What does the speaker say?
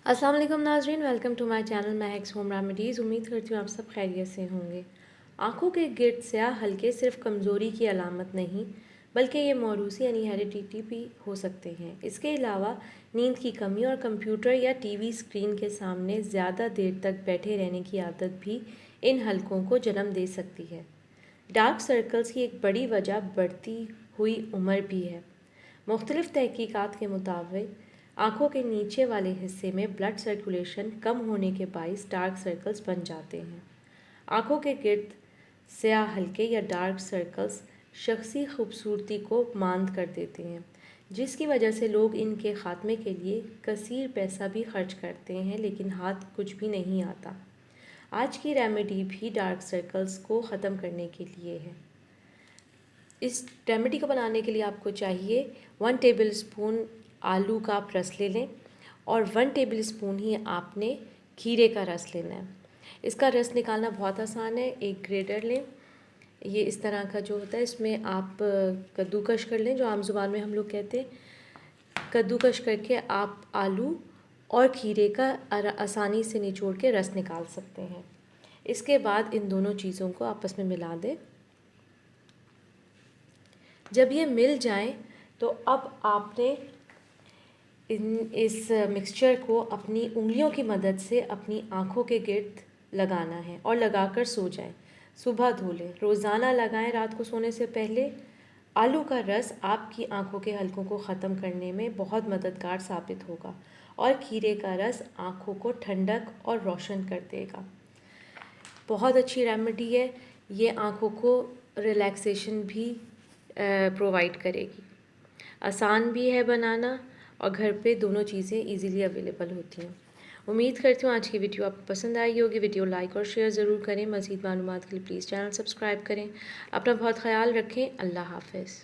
अस्सलाम वालेकुम नाज़रीन, welcome to my channel Mehak's home remedies. उम्मीद करती हूँ आप सब खैरियत से होंगे। आँखों के गिर्द स्याह हल्के सिर्फ कमज़ोरी की अलामत नहीं बल्कि ये मौरूसी यानी हेरिडिटी भी हो सकते हैं। इसके अलावा नींद की कमी और कंप्यूटर या टीवी स्क्रीन के सामने ज़्यादा देर तक बैठे रहने की आदत भी इन हलकों को जन्म दे सकती है। डार्क सर्कल्स की एक बड़ी वजह बढ़ती हुई उम्र भी है। मुख्तलिफ तहकीकात के मुताबिक आँखों के नीचे वाले हिस्से में ब्लड सर्कुलेशन कम होने के बाइस डार्क सर्कल्स बन जाते हैं। आँखों के गिर्द स्याह हल्के या डार्क सर्कल्स शख्सी खूबसूरती को मांद कर देते हैं, जिसकी वजह से लोग इनके ख़ात्मे के लिए कसीर पैसा भी खर्च करते हैं, लेकिन हाथ कुछ भी नहीं आता। आज की रेमेडी भी डार्क सर्कल्स को ख़त्म करने के लिए है। इस रेमेडी को बनाने के लिए आपको चाहिए 1 टेबल स्पून आलू का आप रस ले लें और 1 टेबल स्पून ही आपने खीरे का रस लेना है। इसका रस निकालना बहुत आसान है। एक ग्रेटर लें, ये इस तरह का जो होता है, इसमें आप कद्दूकश कर लें, जो आम ज़ुबान में हम लोग कहते हैं। कद्दूकश करके आप आलू और खीरे का आसानी से निचोड़ के रस निकाल सकते हैं। इसके बाद इन दोनों चीज़ों को आपस में मिला दें। जब ये मिल जाए तो अब आपने इस मिक्सचर को अपनी उंगलियों की मदद से अपनी आँखों के गिर्द लगाना है और लगाकर सो जाएं। सुबह धो लें, रोज़ाना लगाएं रात को सोने से पहले। आलू का रस आपकी आँखों के हलकों को ख़त्म करने में बहुत मददगार साबित होगा और खीरे का रस आँखों को ठंडक और रोशन कर देगा। बहुत अच्छी रेमेडी है ये, आँखों को रिलैक्सेशन भी प्रोवाइड करेगी। आसान भी है बनाना और घर पे दोनों चीज़ें इजीली अवेलेबल होती हैं। उम्मीद करती हूँ आज की वीडियो आपको पसंद आई होगी। वीडियो लाइक और शेयर ज़रूर करें। मज़ीद मालूमात के लिए प्लीज़ चैनल सब्सक्राइब करें। अपना बहुत ख्याल रखें। अल्लाह हाफ़िज़।